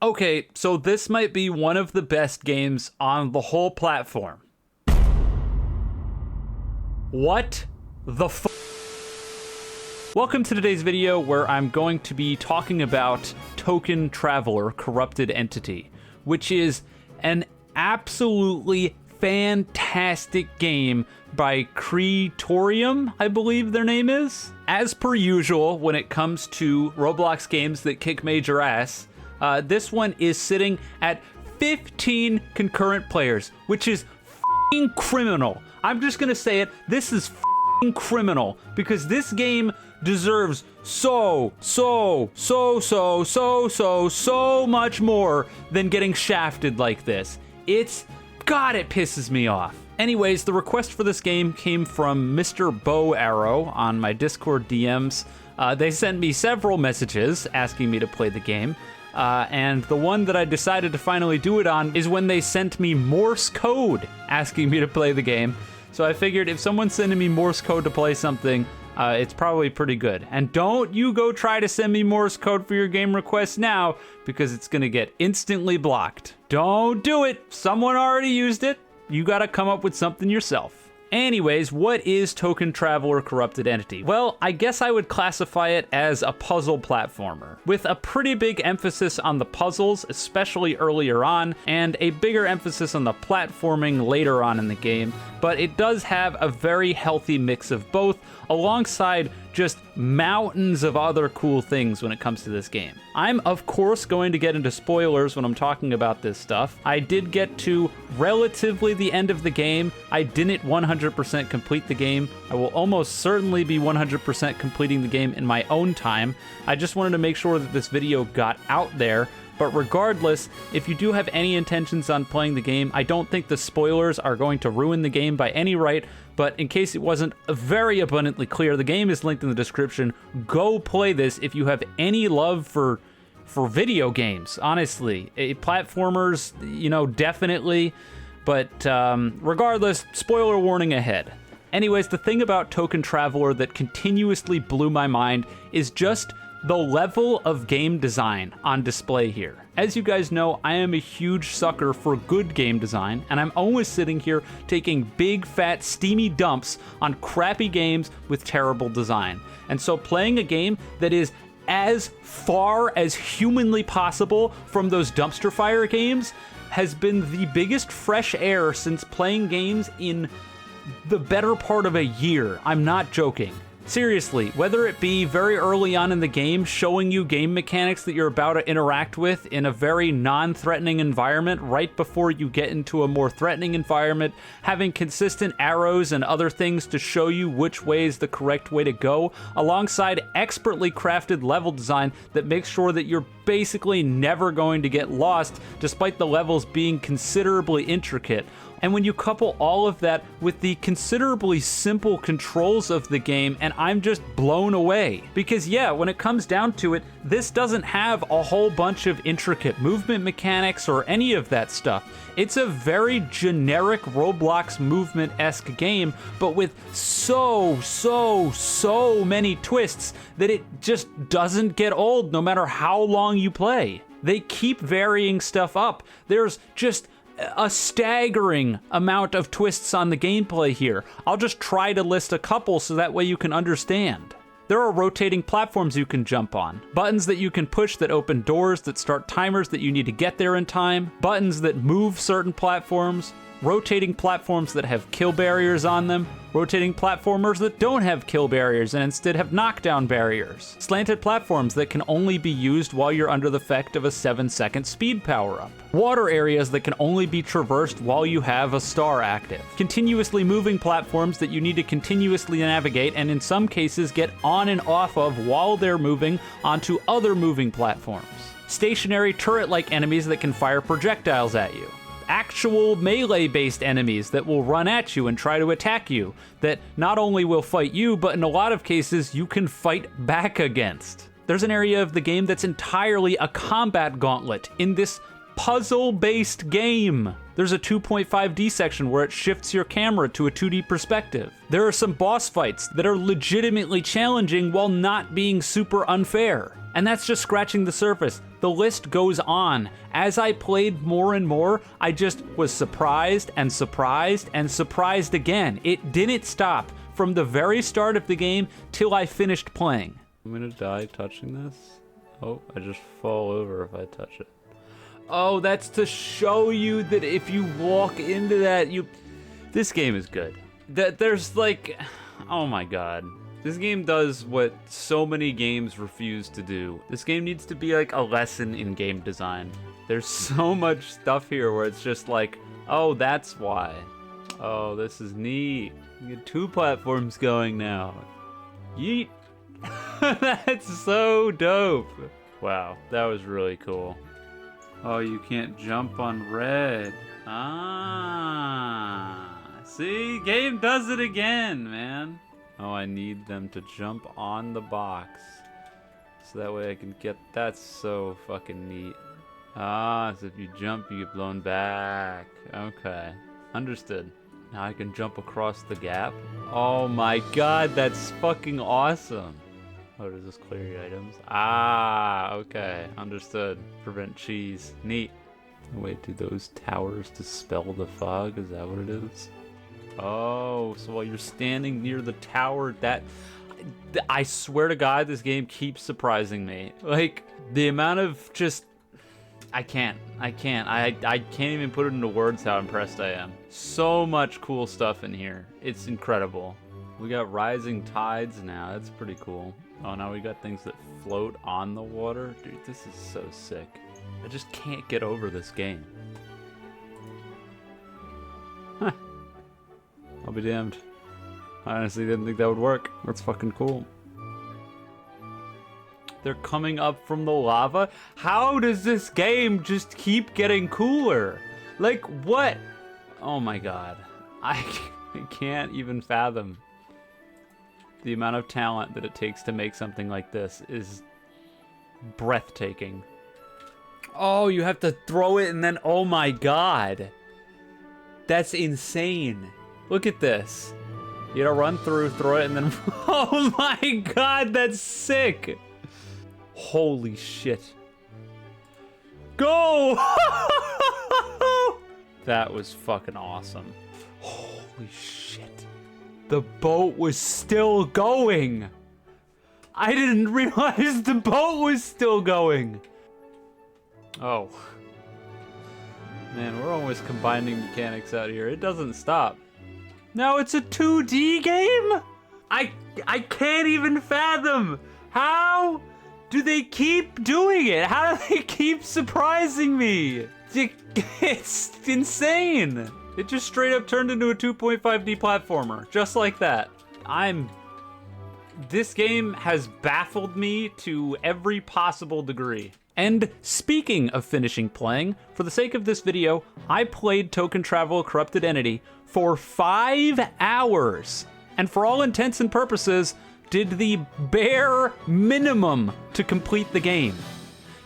Okay, so this might be one of the best games on the whole platform. What the f? Welcome to today's video where I'm going to be talking about Token Traveler Corrupted Entity, which is an absolutely fantastic game by Creatorium, I believe their name is. As per usual, when it comes to Roblox games that kick major ass, this one is sitting at 15 concurrent players, which is f***ing criminal. I'm just gonna say it, this is f***ing criminal, because this game deserves so much more than getting shafted like this. God, it pisses me off. Anyways, the request for this game came from Mr. Bow Arrow on my Discord DMs. They sent me several messages asking me to play the game. And the one that I decided to finally do it on is when they sent me Morse code asking me to play the game. So I figured if someone's sending me Morse code to play something, it's probably pretty good. And don't you go try to send me Morse code for your game requests now, because it's gonna get instantly blocked. Don't do it. Someone already used it. You gotta come up with something yourself. Anyways, what is Token Traveler Corrupted Entity? Well, I guess I would classify it as a puzzle platformer, with a pretty big emphasis on the puzzles, especially earlier on, and a bigger emphasis on the platforming later on in the game, but it does have a very healthy mix of both, alongside just mountains of other cool things when it comes to this game. I'm, of course, going to get into spoilers when I'm talking about this stuff. I did get to relatively the end of the game. I didn't 100% complete the game. I will almost certainly be 100% completing the game in my own time. I just wanted to make sure that this video got out there. But regardless, if you do have any intentions on playing the game, I don't think the spoilers are going to ruin the game by any right, but in case it wasn't very abundantly clear, the game is linked in the description. Go play this if you have any love for video games, honestly. Platformers, definitely, but regardless, spoiler warning ahead. Anyways, the thing about Token Traveler that continuously blew my mind is just the level of game design on display here. As you guys know, I am a huge sucker for good game design, and I'm always sitting here taking big, fat, steamy dumps on crappy games with terrible design. And so playing a game that is as far as humanly possible from those dumpster fire games has been the biggest fresh air since playing games in the better part of a year. I'm not joking. Seriously, whether it be very early on in the game showing you game mechanics that you're about to interact with in a very non-threatening environment right before you get into a more threatening environment, having consistent arrows and other things to show you which way is the correct way to go, alongside expertly crafted level design that makes sure that you're basically never going to get lost despite the levels being considerably intricate. And when you couple all of that with the considerably simple controls of the game, and I'm just blown away. Because yeah, when it comes down to it, this doesn't have a whole bunch of intricate movement mechanics or any of that stuff. It's a very generic Roblox movement-esque game, but with so many twists that it just doesn't get old no matter how long you play. They keep varying stuff up. There's just a staggering amount of twists on the gameplay here. I'll just try to list a couple so that way you can understand. There are rotating platforms you can jump on, buttons that you can push that open doors that start timers that you need to get there in time, buttons that move certain platforms, rotating platforms that have kill barriers on them, rotating platformers that don't have kill barriers and instead have knockdown barriers, slanted platforms that can only be used while you're under the effect of a 7-second speed power-up, water areas that can only be traversed while you have a star active, continuously moving platforms that you need to continuously navigate and in some cases get on and off of while they're moving onto other moving platforms, stationary turret-like enemies that can fire projectiles at you, actual melee-based enemies that will run at you and try to attack you, that not only will fight you, but in a lot of cases you can fight back against. There's an area of the game that's entirely a combat gauntlet in this puzzle-based game. There's a 2.5D section where it shifts your camera to a 2D perspective. There are some boss fights that are legitimately challenging while not being super unfair. And that's just scratching the surface. The list goes on. As I played more and more, I just was surprised and surprised and surprised again. It didn't stop from the very start of the game till I finished playing. I'm gonna die touching this. Oh, I just fall over if I touch it. Oh, that's to show you that if you walk into that, this game is good. There's like, oh my god. This game does what so many games refuse to do. This game needs to be like a lesson in game design. There's so much stuff here where it's just like, oh, that's why. Oh, this is neat. You get 2 platforms going now. Yeet. That's so dope. Wow, that was really cool. Oh, you can't jump on red. Ah. See, game does it again, man. Oh, I need them to jump on the box. So that way I can get, that's so fucking neat. Ah, so if you jump, you get blown back. Okay, understood. Now I can jump across the gap. Oh my god, that's fucking awesome. Oh, does this clear your items? Ah, okay, understood. Prevent cheese, neat. Wait, do those towers dispel the fog? Is that what it is? Oh, so while you're standing near the tower, I swear to God, this game keeps surprising me. Like, the amount of just, I can't even put it into words how impressed I am. So much cool stuff in here. It's incredible. We got rising tides now, that's pretty cool. Oh, now we got things that float on the water. Dude, this is so sick. I just can't get over this game. Huh. I'll be damned. I honestly didn't think that would work. That's fucking cool. They're coming up from the lava? How does this game just keep getting cooler? Like, what? Oh my god. I can't even fathom. The amount of talent that it takes to make something like this is breathtaking. Oh, you have to throw it and then, oh my god. That's insane. Look at this. You gotta run through, throw it, and then... Oh my god, that's sick! Holy shit. Go! That was fucking awesome. Holy shit. The boat was still going! I didn't realize the boat was still going! Oh. Man, we're almost combining mechanics out here. It doesn't stop. Now it's a 2D game? I can't even fathom. How do they keep doing it? How do they keep surprising me? It's insane. It just straight up turned into a 2.5D platformer, just like that. This game has baffled me to every possible degree. And speaking of finishing playing, for the sake of this video, I played Token Travel: Corrupted Entity for 5 hours. And for all intents and purposes, did the bare minimum to complete the game.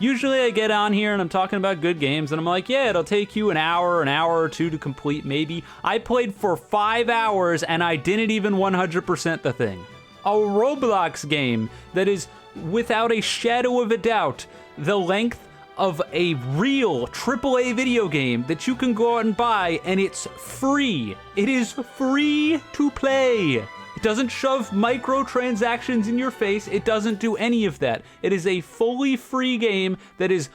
Usually I get on here and I'm talking about good games and I'm like, yeah, it'll take you an hour or two to complete maybe. I played for 5 hours and I didn't even 100% the thing. A Roblox game that is, without a shadow of a doubt, the length of a real AAA video game that you can go out and buy, and it's free. It is free to play. It doesn't shove microtransactions in your face. It doesn't do any of that. It is a fully free game that is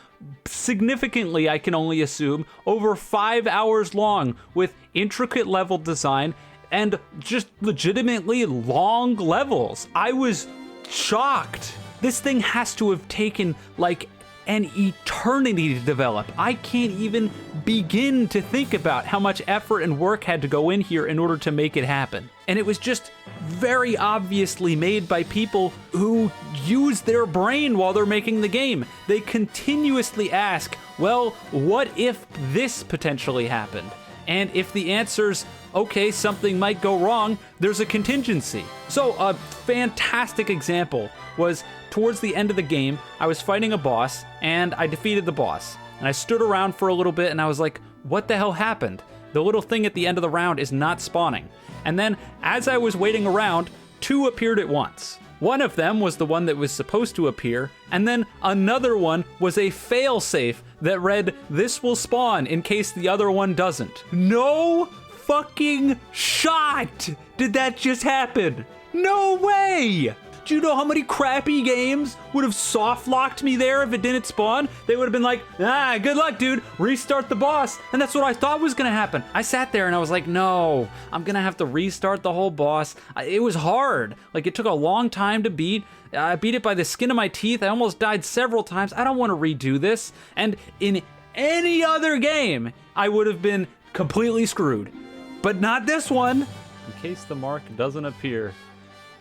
significantly, I can only assume, over 5 hours long with intricate level design and just legitimately long levels. I was shocked. This thing has to have taken like an eternity to develop. I can't even begin to think about how much effort and work had to go in here in order to make it happen. And it was just very obviously made by people who use their brain while they're making the game. They continuously ask, well, what if this potentially happened? And if the answer's, okay, something might go wrong, there's a contingency. So a fantastic example was towards the end of the game, I was fighting a boss and I defeated the boss. And I stood around for a little bit and I was like, what the hell happened? The little thing at the end of the round is not spawning. And then as I was waiting around, 2 appeared at once. One of them was the one that was supposed to appear, and then another one was a failsafe that read, "This will spawn in case the other one doesn't." No fucking shot did that just happen. No way! Do you know how many crappy games would have soft locked me there if it didn't spawn? They would have been like, good luck, dude. Restart the boss. And that's what I thought was gonna happen. I sat there and I was like, no, I'm gonna have to restart the whole boss. It was hard. Like, it took a long time to beat. I beat it by the skin of my teeth. I almost died several times. I don't want to redo this. And in any other game, I would have been completely screwed. But not this one. In case the mark doesn't appear.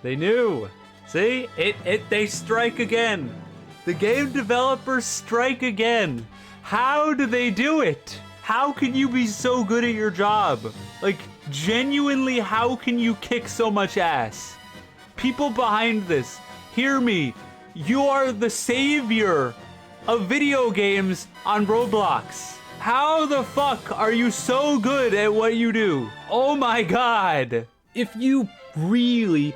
They knew. See, they strike again. The game developers strike again. How do they do it? How can you be so good at your job? Like, genuinely, how can you kick so much ass? People behind this, hear me. You are the savior of video games on Roblox. How the fuck are you so good at what you do? Oh my god. If you really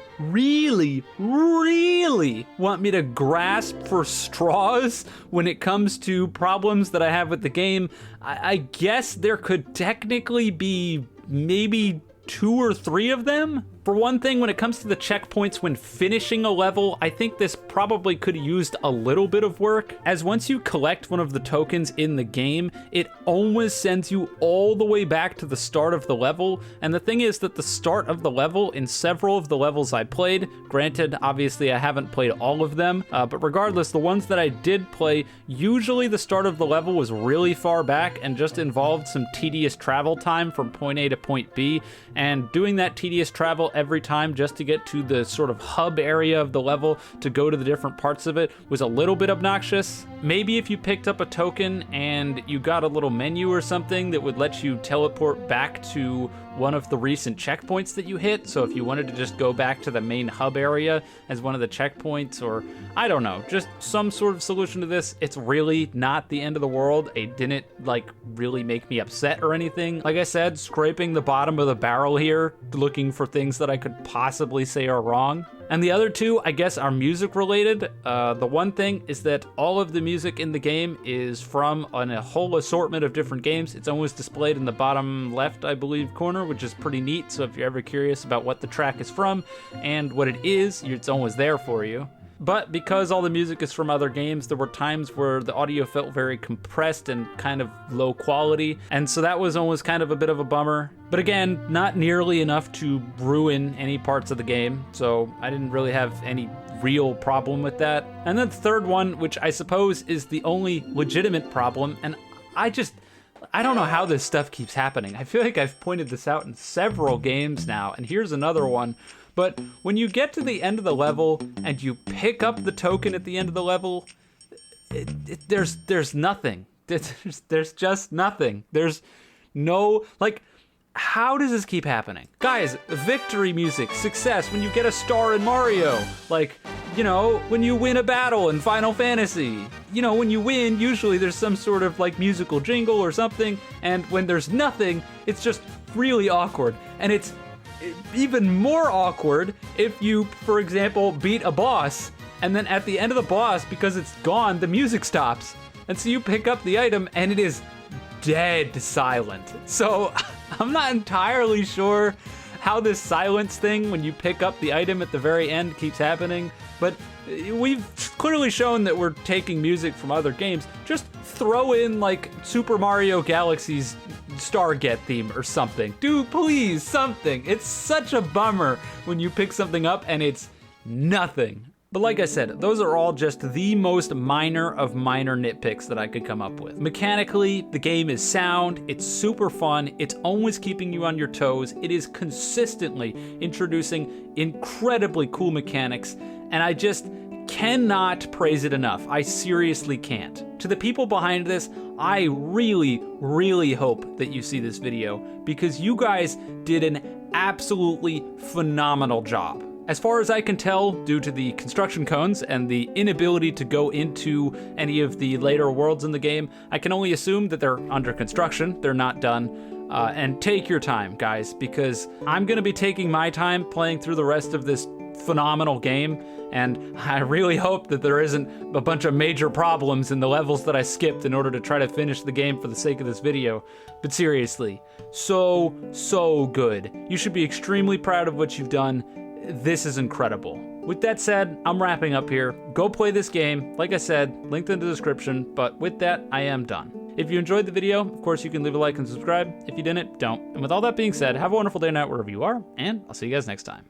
want me to grasp for straws when it comes to problems that I have with the game, I guess there could technically be maybe 2 or 3 of them. For one thing, when it comes to the checkpoints when finishing a level, I think this probably could have used a little bit of work, as once you collect one of the tokens in the game, it always sends you all the way back to the start of the level. And the thing is that the start of the level in several of the levels I played, granted, obviously I haven't played all of them, but regardless, the ones that I did play, usually the start of the level was really far back and just involved some tedious travel time from point A to point B, and doing that tedious travel every time just to get to the sort of hub area of the level to go to the different parts of it was a little bit obnoxious. Maybe if you picked up a token and you got a little menu or something that would let you teleport back to one of the recent checkpoints that you hit, so if you wanted to just go back to the main hub area as one of the checkpoints, or I don't know, just some sort of solution to this. It's really not the end of the world. It didn't like really make me upset or anything. Like I said, scraping the bottom of the barrel here, looking for things that I could possibly say are wrong. And the other two, I guess, are music related. The one thing is that all of the music in the game is from a whole assortment of different games. It's always displayed in the bottom left, I believe, corner, which is pretty neat. So if you're ever curious about what the track is from and what it is, it's always there for you. But because all the music is from other games, there were times where the audio felt very compressed and kind of low quality. And so that was always kind of a bit of a bummer. But again, not nearly enough to ruin any parts of the game. So I didn't really have any real problem with that. And then the third one, which I suppose is the only legitimate problem, and I don't know how this stuff keeps happening. I feel like I've pointed this out in several games now, and here's another one. But when you get to the end of the level and you pick up the token at the end of the level, there's nothing. There's just nothing. There's no, like, how does this keep happening? Guys, victory music, success, when you get a star in Mario, like, you know, when you win a battle in Final Fantasy, you know, when you win, usually there's some sort of like musical jingle or something, and when there's nothing, it's just really awkward. And it's even more awkward if you, for example, beat a boss, and then at the end of the boss, because it's gone, the music stops. And so you pick up the item and it is dead silent. So I'm not entirely sure how this silence thing when you pick up the item at the very end keeps happening, but we've clearly shown that we're taking music from other games. Just throw in like Super Mario Galaxy's Starget theme or something. Do please, something. It's such a bummer when you pick something up and it's nothing. But like I said, those are all just the most minor of minor nitpicks that I could come up with. Mechanically, the game is sound, it's super fun, it's always keeping you on your toes, it is consistently introducing incredibly cool mechanics, and I just cannot praise it enough. I seriously can't. To the people behind this, I really hope that you see this video, because you guys did an absolutely phenomenal job. As far as I can tell, due to the construction cones and the inability to go into any of the later worlds in the game, I can only assume that they're under construction, they're not done. And take your time, guys, because I'm gonna be taking my time playing through the rest of this phenomenal game, and I really hope that there isn't a bunch of major problems in the levels that I skipped in order to try to finish the game for the sake of this video. But seriously, so good. You should be extremely proud of what you've done. This is incredible. With that said, I'm wrapping up here. Go play this game. Like I said, linked in the description, but with that, I am done. If you enjoyed the video, of course, you can leave a like and subscribe. If you didn't, don't. And with all that being said, have a wonderful day or night wherever you are, and I'll see you guys next time.